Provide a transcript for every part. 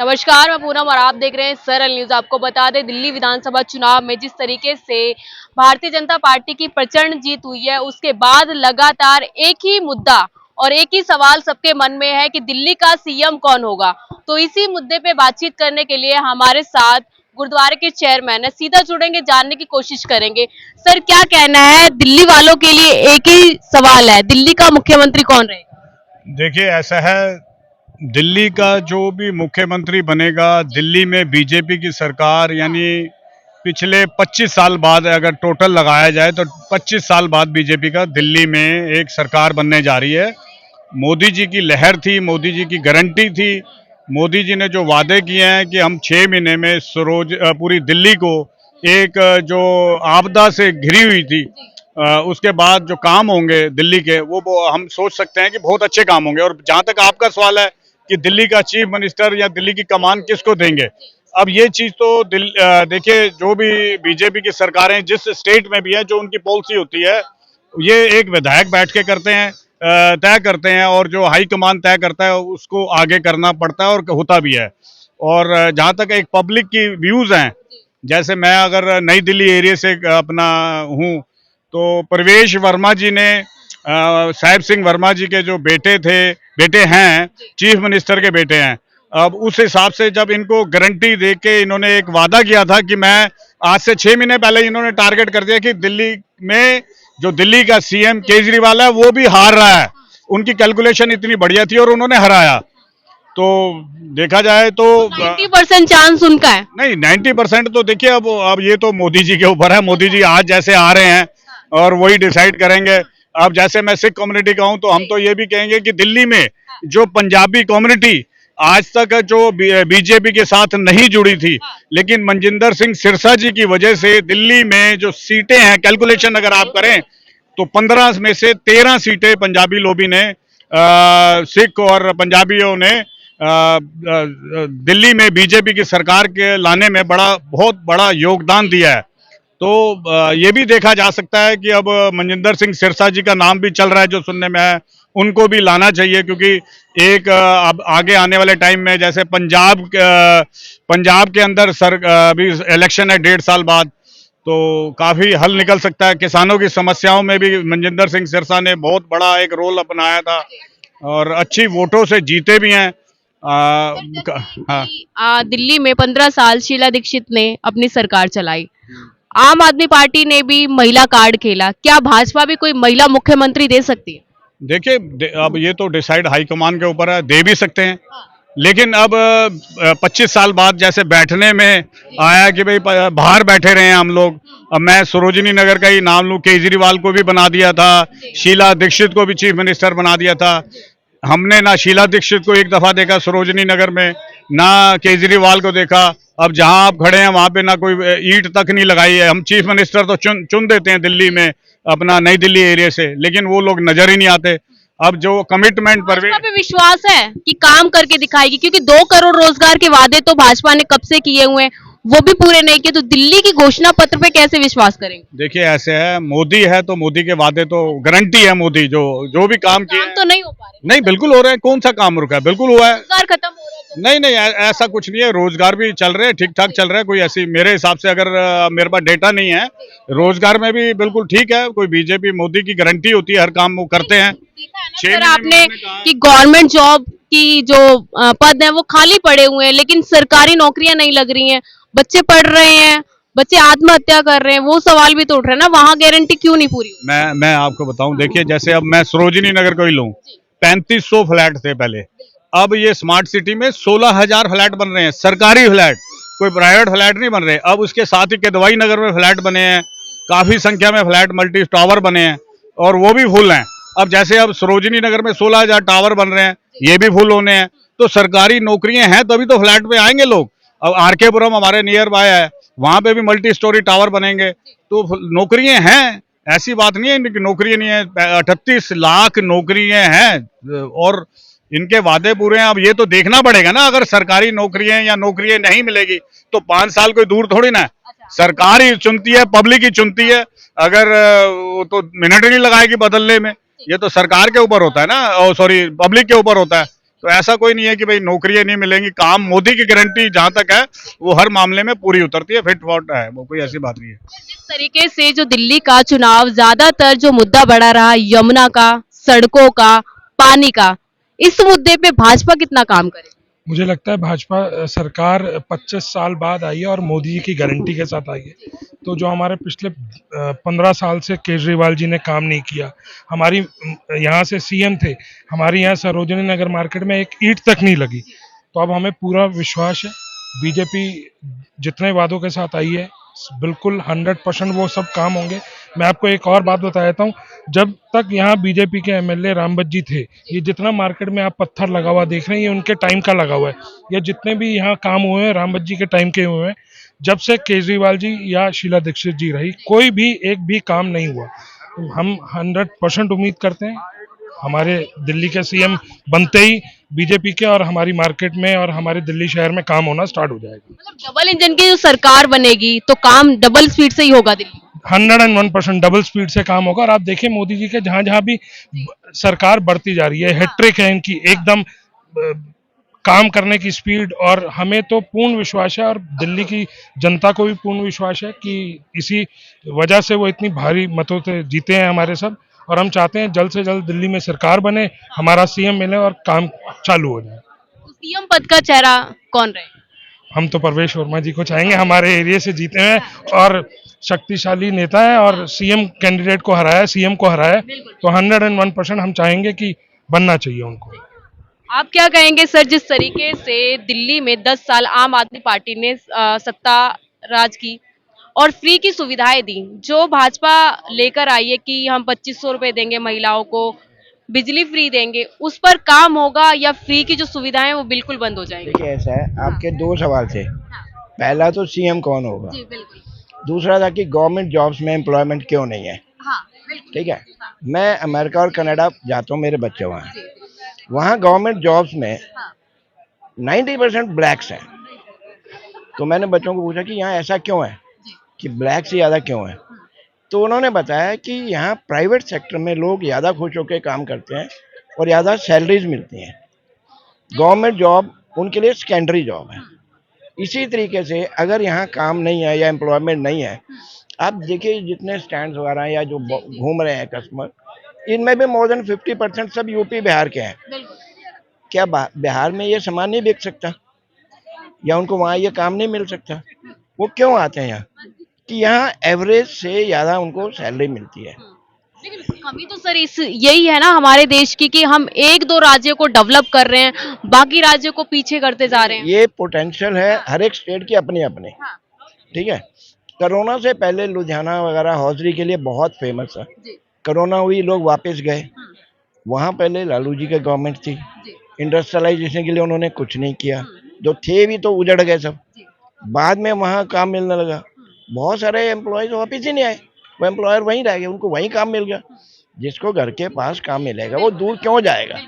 नमस्कार, मैं पूनम और आप देख रहे हैं सरल न्यूज। आपको बता दें, दिल्ली विधानसभा चुनाव में जिस तरीके से भारतीय जनता पार्टी की प्रचंड जीत हुई है, उसके बाद लगातार एक ही मुद्दा और एक ही सवाल सबके मन में है कि दिल्ली का सीएम कौन होगा। तो इसी मुद्दे पे बातचीत करने के लिए हमारे साथ गुरुद्वारे के चेयरमैन है, सीधा जुड़ेंगे, जानने की कोशिश करेंगे। सर, क्या कहना है? दिल्ली वालों के लिए एक ही सवाल है, दिल्ली का मुख्यमंत्री कौन रहेगा? देखिए, ऐसा है, दिल्ली का जो भी मुख्यमंत्री बनेगा, दिल्ली में बीजेपी की सरकार, यानी पिछले 25 साल बाद अगर टोटल लगाया जाए तो 25 साल बाद बीजेपी का दिल्ली में एक सरकार बनने जा रही है। मोदी जी की लहर थी, मोदी जी की गारंटी थी। मोदी जी ने जो वादे किए हैं कि हम 6 महीने में पूरी दिल्ली को एक जो आपदा से घिरी हुई थी, उसके बाद जो काम होंगे दिल्ली के, वो हम सोच सकते हैं कि बहुत अच्छे काम होंगे। और जहां तक आपका सवाल है कि दिल्ली का चीफ मिनिस्टर या दिल्ली की कमान किसको देंगे, अब ये चीज तो देखिए, जो भी बीजेपी की सरकारें जिस स्टेट में भी है, जो उनकी पॉलिसी होती है, ये एक विधायक बैठ के करते हैं, तय करते हैं, और जो हाई कमान तय करता है उसको आगे करना पड़ता है और होता भी है। और जहां तक एक पब्लिक की व्यूज हैं, जैसे मैं अगर नई दिल्ली एरिया से अपना हूँ, तो प्रवेश वर्मा जी ने साहिब सिंह वर्मा जी के जो बेटे हैं, चीफ मिनिस्टर के बेटे हैं। अब उस हिसाब से जब इनको गारंटी दे के इन्होंने एक वादा किया था कि मैं आज से 6 महीने पहले इन्होंने टारगेट कर दिया कि दिल्ली में जो दिल्ली का सीएम केजरीवाल है वो भी हार रहा है। उनकी कैलकुलेशन इतनी बढ़िया थी और उन्होंने हराया। तो देखा जाए तो 90% चांस उनका है। नहीं, 90% तो देखिए, अब ये तो मोदी जी के ऊपर है। मोदी जी आज जैसे आ रहे हैं और वही डिसाइड करेंगे। अब जैसे मैं सिख कम्युनिटी का हूं, तो हम तो ये भी कहेंगे कि दिल्ली में जो पंजाबी कम्युनिटी आज तक जो बीजेपी के साथ नहीं जुड़ी थी, लेकिन मनजिंदर सिंह सिरसा जी की वजह से दिल्ली में जो सीटें हैं, कैलकुलेशन अगर आप करें तो 15 में से 13 सीटें पंजाबी लोबी ने, सिख और पंजाबियों ने दिल्ली में बीजेपी की सरकार के लाने में बहुत बड़ा योगदान दिया है। तो ये भी देखा जा सकता है कि अब मनजिंदर सिंह सिरसा जी का नाम भी चल रहा है, जो सुनने में है, उनको भी लाना चाहिए। क्योंकि एक अब आगे आने वाले टाइम में, जैसे पंजाब के अंदर अभी इलेक्शन है 1.5 साल बाद, तो काफी हल निकल सकता है। किसानों की समस्याओं में भी मनजिंदर सिंह सिरसा ने बहुत बड़ा एक रोल अपनाया था और अच्छी वोटों से जीते भी हैं। हाँ। दिल्ली में 15 साल शीला दीक्षित ने अपनी सरकार चलाई। आम आदमी पार्टी ने भी महिला कार्ड खेला। क्या भाजपा भी कोई महिला मुख्यमंत्री दे सकती है? देखिए, अब ये तो डिसाइड हाईकमान के ऊपर है, दे भी सकते हैं। लेकिन अब 25 साल बाद जैसे बैठने में आया कि भाई बाहर बैठे रहे हैं हम लोग। अब मैं सरोजिनी नगर का ही नाम लूं, केजरीवाल को भी बना दिया था, शीला दीक्षित को भी चीफ मिनिस्टर बना दिया था। हमने ना शीला दीक्षित को एक दफा देखा सरोजिनी नगर में, ना केजरीवाल को देखा। अब जहां आप खड़े हैं वहां पे ना कोई ईंट तक नहीं लगाई है। हम चीफ मिनिस्टर तो चुन देते हैं दिल्ली में अपना नई दिल्ली एरिया से, लेकिन वो लोग नजर ही नहीं आते। अब जो कमिटमेंट पर पे विश्वास है कि काम करके दिखाएगी, क्योंकि 2 करोड़ रोजगार के वादे तो भाजपा ने कब से किए हुए हैं, वो भी पूरे नहीं किए। तो दिल्ली की घोषणा पत्र पे कैसे विश्वास करेंगे? देखिए, ऐसे है, मोदी है तो मोदी के वादे तो गारंटी है। मोदी जो भी काम किए तो नहीं हो पा रहे। नहीं, बिल्कुल हो रहे हैं। कौन सा काम रुका है? बिल्कुल हुआ है। रोजगार खत्म हो रहा है। नहीं नहीं, ऐसा कुछ नहीं है। रोजगार भी चल रहे हैं, ठीक ठाक चल रहा है। कोई ऐसी मेरे हिसाब से, अगर मेरे पास डेटा नहीं है, रोजगार में भी बिल्कुल ठीक है। कोई बीजेपी मोदी की गारंटी होती है, हर काम वो करते हैं। सर, आपने कि गवर्नमेंट जॉब की जो पद है वो खाली पड़े हुए हैं, लेकिन सरकारी नौकरियां नहीं लग रही हैं, बच्चे पढ़ रहे हैं, बच्चे आत्महत्या कर रहे हैं, वो सवाल भी तो उठ रहे हैं ना, वहां गारंटी क्यों नहीं पूरी? मैं आपको बताऊं, देखिए, जैसे अब मैं सरोजिनी नगर को ही लूं, 3500 फ्लैट थे पहले। अब ये स्मार्ट सिटी में 16,000 फ्लैट बन रहे हैं, सरकारी फ्लैट, कोई प्राइवेट फ्लैट नहीं बन रहे। अब उसके साथ ही केदवाई नगर में फ्लैट बने हैं, काफी संख्या में फ्लैट मल्टी टावर बने हैं, और वो भी फुल हैं। अब जैसे अब सरोजिनी नगर में 16,000 टावर बन रहे हैं, ये भी फुल होने हैं। तो सरकारी नौकरियां हैं तभी तो फ्लैट पे आएंगे लोग। अब आरकेपुरम हमारे नियर बाय है, वहां पे भी मल्टी स्टोरी टावर बनेंगे, तो नौकरियां हैं। ऐसी बात नहीं है कि नौकरियां नहीं है। 38 लाख नौकरियां हैं और इनके वादे पूरे हैं। अब ये तो देखना पड़ेगा ना, अगर सरकारी नौकरियां या नौकरियां नहीं मिलेगी तो 5 साल कोई दूर थोड़ी ना है। सरकार ही चुनती है, पब्लिक ही चुनती है। अगर वो तो मिनट ही नहीं लगाएगी बदलने में। ये तो सरकार के ऊपर होता है ना, सॉरी, पब्लिक के ऊपर होता है तो ऐसा कोई नहीं है कि भाई नौकरियां नहीं मिलेंगी, काम मोदी की गारंटी जहां तक है वो हर मामले में पूरी उतरती है, फिट फॉट है, वो कोई ऐसी बात नहीं है। जिस तरीके से जो दिल्ली का चुनाव ज्यादातर जो मुद्दा बड़ा रहा यमुना का, सड़कों का, पानी का, इस मुद्दे पे भाजपा कितना काम करे? मुझे लगता है भाजपा सरकार 25 साल बाद आई है और मोदी जी की गारंटी के साथ आई है। तो जो हमारे पिछले 15 साल से केजरीवाल जी ने काम नहीं किया, हमारी यहाँ से सीएम थे, हमारी यहाँ सरोजनी नगर मार्केट में एक ईंट तक नहीं लगी। तो अब हमें पूरा विश्वास है, बीजेपी जितने वादों के साथ आई है बिल्कुल 100% वो सब काम होंगे। मैं आपको एक और बात बता देता हूँ, जब तक यहाँ बीजेपी के एमएलए रामबत जी थे, ये जितना मार्केट में आप पत्थर लगा हुआ देख रहे हैं ये उनके टाइम का लगा हुआ है। ये जितने भी यहाँ काम हुए हैं रामबत जी के टाइम के हुए हैं। जब से केजरीवाल जी या शीला दीक्षित जी रही, कोई भी एक भी काम नहीं हुआ। हम 100% उम्मीद करते हैं हमारे दिल्ली के सीएम बनते ही बीजेपी के और हमारी मार्केट में और हमारे दिल्ली शहर में काम होना स्टार्ट हो जाएगा। मतलब डबल इंजन की जो सरकार बनेगी तो काम डबल स्पीड से ही होगा दिल्ली। 101% डबल स्पीड से काम होगा। और आप देखिए मोदी जी के जहां जहां भी सरकार बढ़ती जा रही है, हैट्रिक है इनकी एकदम, काम करने की स्पीड। और हमें तो पूर्ण विश्वास है और दिल्ली की जनता को भी पूर्ण विश्वास है कि इसी वजह से वो इतनी भारी मतों से जीते हैं हमारे सब। और हम चाहते हैं जल्द से जल्द दिल्ली में सरकार बने, हमारा सीएम मिले और काम चालू हो जाए। तो सीएम पद का चेहरा कौन रहे? हम तो परवेश वर्मा जी को चाहेंगे, हमारे एरिया से जीते हैं और शक्तिशाली नेता है और सीएम कैंडिडेट को हराया, सीएम को हराया। तो 101% हम चाहेंगे कि बनना चाहिए उनको। आप क्या कहेंगे सर, जिस तरीके से दिल्ली में 10 साल आम आदमी पार्टी ने सत्ता राज की और फ्री की सुविधाएं दी, जो भाजपा लेकर आई है कि हम 2500 रुपए देंगे महिलाओं को, बिजली फ्री देंगे, उस पर काम होगा या फ्री की जो सुविधाएं हैं वो बिल्कुल बंद हो जाएंगी? देखिए ऐसा है, आपके दो सवाल थे। पहला तो सीएम कौन होगा, जी बिल्कुल। दूसरा था कि गवर्नमेंट जॉब्स में एम्प्लॉयमेंट क्यों नहीं है। हाँ बिल्कुल। ठीक है, मैं अमेरिका और कनाडा जाता हूँ, मेरे बच्चे वहाँ हैं। वहाँ गवर्नमेंट जॉब्स में 90% ब्लैक्स हैं। तो मैंने बच्चों को पूछा कि यहाँ ऐसा क्यों है कि ब्लैक से ज़्यादा क्यों है। तो उन्होंने बताया कि यहाँ प्राइवेट सेक्टर में लोग ज़्यादा खुश होकर काम करते हैं और ज़्यादा सैलरीज मिलती हैं। गवर्नमेंट जॉब उनके लिए सेकेंडरी जॉब है। इसी तरीके से अगर यहाँ काम नहीं है या एम्प्लॉयमेंट नहीं है, आप देखिए जितने स्टैंड्स वगैरह हैं या जो घूम रहे हैं कस्टमर, इनमें भी मोर देन 50% सब यूपी बिहार के हैं। क्या बिहार में ये सामान नहीं बिक सकता या उनको वहाँ ये काम नहीं मिल सकता? वो क्यों आते हैं यहाँ कि यहाँ एवरेज से ज़्यादा उनको सैलरी मिलती है। लेकिन कमी तो सर इस यही है ना हमारे देश की कि हम एक दो राज्यों को डेवलप कर रहे हैं, बाकी राज्यों को पीछे करते जा रहे हैं। ये पोटेंशियल है हर एक स्टेट की अपनी अपनी। ठीक है, कोरोना से पहले लुधियाना वगैरह हौजरी के लिए बहुत फेमस है। कोरोना हुई, लोग वापस गए। वहाँ पहले लालू जी की गवर्नमेंट थी, इंडस्ट्रियलाइजेशन के लिए उन्होंने कुछ नहीं किया, जो थे भी तो उजड़ गए सब। बाद में वहाँ काम मिलने लगा, बहुत सारे एम्प्लॉयज वापस ही नहीं आए, वो एम्प्लॉयर वहीं रह गए, उनको वहीं काम मिल गया। जिसको घर के पास काम मिलेगा वो दूर क्यों जाएगा?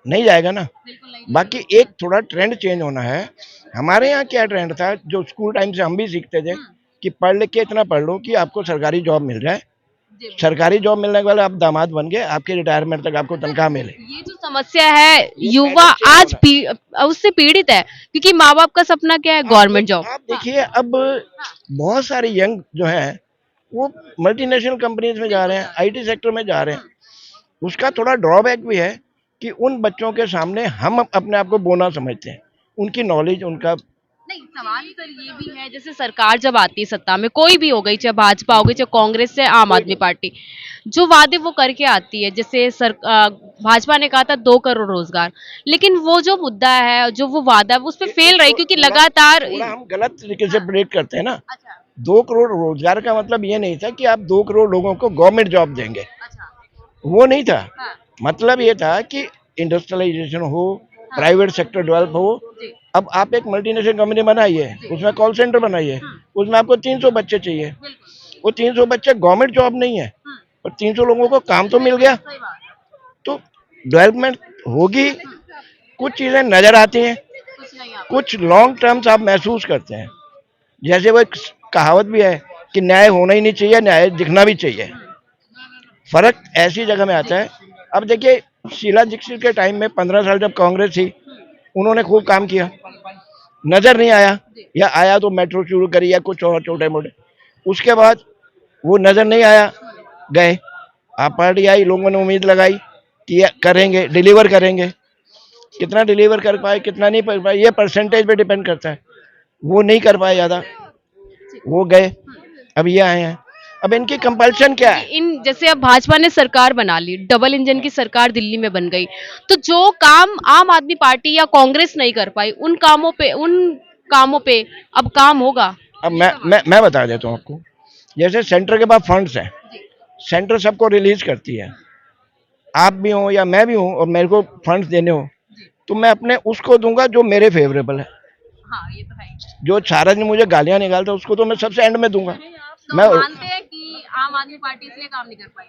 नहीं जाएगा ना। बाकी एक थोड़ा ट्रेंड चेंज होना है। हमारे यहाँ क्या ट्रेंड था, जो स्कूल टाइम से हम भी सीखते थे कि पढ़ लिख के इतना पढ़ लो कि आपको सरकारी जॉब मिल जाए। सरकारी जॉब मिलने के बाद आप दामाद बन गए, आपके रिटायरमेंट तक आपको तनख्वाह मिले। ये जो समस्या है युवा आज उससे पीड़ित है, क्योंकि माँ बाप का सपना क्या है? Government job. आप देखिए अब बहुत सारे यंग जो हैं वो मल्टीनेशनल कंपनीज में जा रहे हैं, आईटी सेक्टर में जा रहे हैं। उसका थोड़ा ड्रॉबैक भी है कि उन बच्चों के सामने हम अपने आप को बोना समझते हैं। उनकी नॉलेज, उनका नहीं, सवाल सर ये भी है, जैसे सरकार जब आती है सत्ता में, कोई भी हो गई, चाहे भाजपा हो गई, चाहे कांग्रेस से आम आदमी पार्टी, जो वादे वो करके आती है, जैसे भाजपा ने कहा था 2 करोड़ रोजगार, लेकिन वो जो मुद्दा है, जो वो वादा है, वो उस पर फेल रही, क्योंकि लगातार हम गलत तरीके से प्रेडिक्ट करते हैं ना। अच्छा 2 करोड़ रोजगार का मतलब ये नहीं था कि आप 2 करोड़ लोगों को गवर्नमेंट जॉब देंगे, अच्छा वो नहीं था। हाँ, मतलब ये था कि इंडस्ट्रियलाइजेशन हो, प्राइवेट सेक्टर डेवलप हो। जी, अब आप एक मल्टीनेशनल कंपनी बनाइए, उसमें कॉल सेंटर बनाइए, उसमें आपको 300 बच्चे चाहिए। बिल्कुल, वो 300 बच्चे गवर्नमेंट जॉब नहीं है, और 300 लोगों को काम तो मिल गया। सही बात, तो डेवलपमेंट होगी, कुछ चीज़ें नज़र आती हैं, कुछ नहीं आता। कुछ लॉन्ग टर्म्स आप महसूस करते हैं। जैसे वो एक कहावत भी है कि न्याय होना ही नहीं चाहिए, न्याय दिखना भी चाहिए। फर्क ऐसी जगह में आता है। अब देखिए शीला दीक्षित के टाइम में 15 साल जब कांग्रेस थी, उन्होंने खूब काम किया, नजर नहीं आया, या आया तो मेट्रो शुरू करी या कुछ और छोटे मोटे, उसके बाद वो नजर नहीं आया, गए। आप पार्टी आई, लोगों ने उम्मीद लगाई कि ये करेंगे, डिलीवर करेंगे, कितना डिलीवर कर पाए कितना नहीं कर पाए ये परसेंटेज पे डिपेंड करता है। वो नहीं कर पाए ज्यादा, वो गए, अब ये आए हैं। अब इनकी कंपल्शन क्या है? इन जैसे अब भाजपा ने सरकार बना ली, डबल इंजन की सरकार दिल्ली में बन गई, तो जो काम आम आदमी पार्टी या कांग्रेस नहीं कर पाई, उन कामों पे अब काम होगा। अब मैं बता देता हूँ आपको। जैसे सेंटर के पास फंड्स हैं, सेंटर सबको रिलीज करती है, आप भी हो या मैं भी हूँ और मेरे को फंड्स देने हो, तो मैं अपने उसको दूंगा जो मेरे फेवरेबल है। हाँ, ये तो है। जो सारा दिन मुझे गालियां निकालता है उसको तो मैं सबसे एंड में दूंगा। तो मैं मानते हैं कि आम आदमी पार्टी इसलिए काम नहीं कर पाई।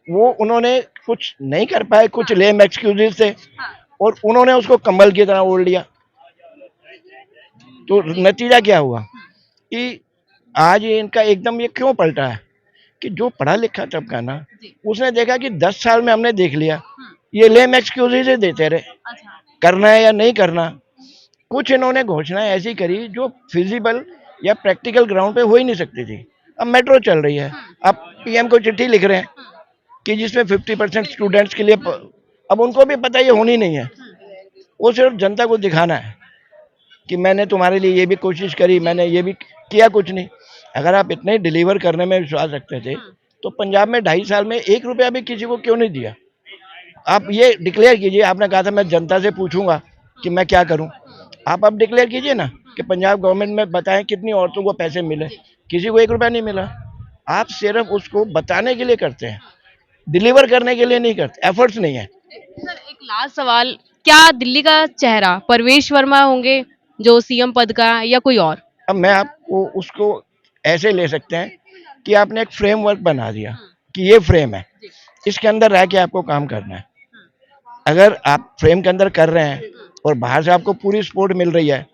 वो उन्होंने कुछ नहीं कर पाए, कुछ लेम एक्सक्यूजेस थे, हाँ, और उन्होंने उसको कम्बल की तरह ओढ़ लिया। तो नतीजा क्या हुआ कि आज ये इनका एकदम ये क्यों पलटा है कि जो पढ़ा लिखा तबका ना, उसने देखा कि 10 साल में हमने देख लिया, ये लेम एक्सक्यूजेस देते रहे, अच्छा, करना है या नहीं करना। कुछ इन्होंने घोषणाएं ऐसी करी जो फिजिबल या प्रैक्टिकल ग्राउंड पे हो ही नहीं सकती थी। अब मेट्रो चल रही है, अब पीएम को चिट्ठी लिख रहे हैं कि जिसमें 50% स्टूडेंट्स के लिए अब उनको भी पता ये होनी नहीं है, वो सिर्फ जनता को दिखाना है कि मैंने तुम्हारे लिए ये भी कोशिश करी, मैंने ये भी किया, कुछ नहीं। अगर आप इतने डिलीवर करने में विश्वास रखते थे तो पंजाब में 2.5 साल में 1 रुपया भी किसी को क्यों नहीं दिया? आप ये डिक्लेयर कीजिए, आपने कहा था मैं जनता से पूछूंगा कि मैं क्या करूं, आप अब डिक्लेयर कीजिए ना कि पंजाब गवर्नमेंट में बताएं कितनी औरतों को पैसे मिले, किसी को 1 रुपया नहीं मिला। आप सिर्फ उसको बताने के लिए करते हैं, डिलीवर करने के लिए नहीं करते, एफर्ट्स नहीं है। सर एक लास्ट सवाल, क्या दिल्ली का चेहरा परवेश वर्मा होंगे जो सीएम पद का, या कोई और? अब मैं आपको उसको ऐसे ले सकते हैं कि आपने एक फ्रेमवर्क बना दिया कि ये फ्रेम है, इसके अंदर रह के आपको काम करना है। अगर आप फ्रेम के अंदर कर रहे हैं और बाहर से आपको पूरी सपोर्ट मिल रही है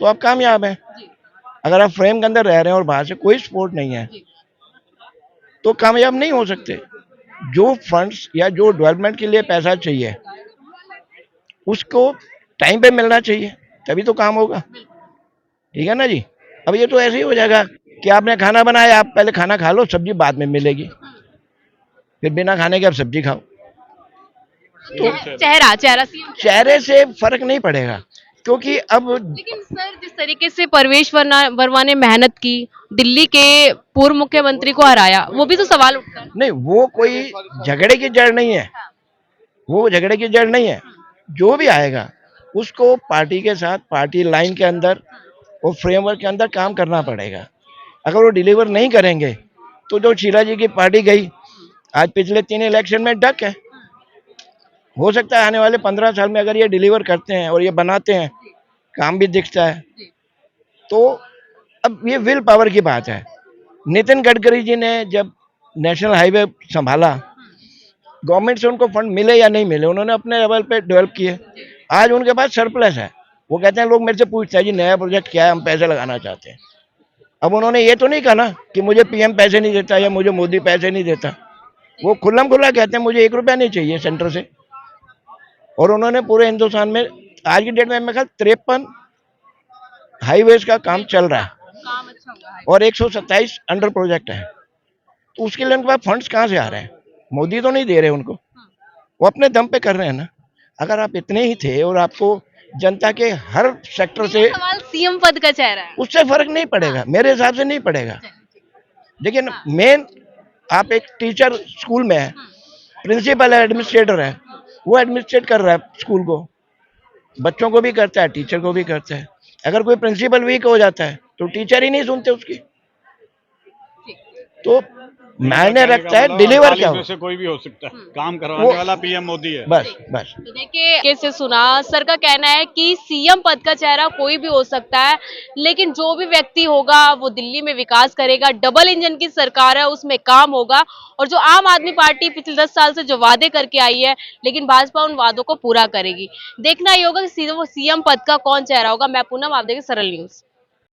तो आप कामयाब हैं। अगर आप फ्रेम के अंदर रह रहे हैं और बाहर से कोई सपोर्ट नहीं है तो कामयाब नहीं हो सकते। जो फंड्स या जो डेवलपमेंट के लिए पैसा चाहिए उसको टाइम पे मिलना चाहिए, तभी तो काम होगा। ठीक है ना जी? अब ये तो ऐसे ही हो जाएगा कि आपने खाना बनाया, आप पहले खाना खा लो, सब्जी बाद में मिलेगी, फिर बिना खाने के आप सब्जी खाओ। चेहरा चेहरा सीएम। चेहरे से फर्क नहीं पड़ेगा, क्योंकि अब लेकिन सर जिस तरीके से परवेश वर्मा ने मेहनत की, दिल्ली के पूर्व मुख्यमंत्री को हराया, वो भी तो सवाल उठता है। नहीं, वो कोई झगड़े की जड़ नहीं है, वो झगड़े की जड़ नहीं है। जो भी आएगा उसको पार्टी के साथ, पार्टी लाइन के अंदर और फ्रेमवर्क के अंदर काम करना पड़ेगा। अगर वो डिलीवर नहीं करेंगे तो जो शीला जी की पार्टी गई, आज पिछले 3 इलेक्शन में डक है। हो सकता है आने वाले 15 साल में अगर ये डिलीवर करते हैं और ये बनाते हैं, काम भी दिखता है, तो अब ये विल पावर की बात है। नितिन गडकरी जी ने जब नेशनल हाईवे संभाला, गवर्नमेंट से उनको फंड मिले या नहीं मिले, उन्होंने अपने लेवल पे डेवलप किए। आज उनके पास सरप्लस है। वो कहते हैं, लोग मेरे से पूछते हैं जी नया प्रोजेक्ट क्या है, हम पैसे लगाना चाहते हैं। अब उन्होंने ये तो नहीं कहा ना कि मुझे पीएम पैसे नहीं देता या मुझे मोदी पैसे नहीं देता। वो खुल्लम खुल्ला कहते हैं मुझे 1 रुपया नहीं चाहिए सेंटर से। और उन्होंने पूरे हिंदुस्तान में आज की डेट में मेरे ख्याल 53 हाईवेज का काम चल रहा है काम अच्छा हुआ है। और 127 अंडर प्रोजेक्ट है। तो उसके लिए उनके पास फंड्स कहाँ से आ रहे हैं? मोदी तो नहीं दे रहे उनको, वो अपने दम पे कर रहे हैं ना। अगर आप इतने ही थे और आपको जनता के हर सेक्टर से, सवाल सीएम पद का चेहरा है। उससे फर्क नहीं पड़ेगा, मेरे हिसाब से नहीं पड़ेगा। लेकिन मेन, आप एक टीचर स्कूल में है, प्रिंसिपल है, एडमिनिस्ट्रेटर है, वो एडमिनिस्ट्रेट कर रहा है स्कूल को, बच्चों को भी करता है, टीचर को भी करता है। अगर कोई प्रिंसिपल वीक हो जाता है तो टीचर ही नहीं सुनते उसकी। तो मायने रखता है डिलीवर क्या हो। से कोई भी हो सकता है, काम करवाने वाला पीएम मोदी है। बस बस। तो देखिए कैसे सुना, सर का कहना है कि सीएम पद का चेहरा कोई भी हो सकता है, लेकिन जो भी व्यक्ति होगा वो दिल्ली में विकास करेगा, डबल इंजन की सरकार है उसमें काम होगा। और जो आम आदमी पार्टी पिछले 10 साल से जो वादे करके आई है, लेकिन भाजपा उन वादों को पूरा करेगी। देखना ही होगा कि सीएम पद का कौन चेहरा होगा। मैं पूनम, आप देखिए सरल न्यूज।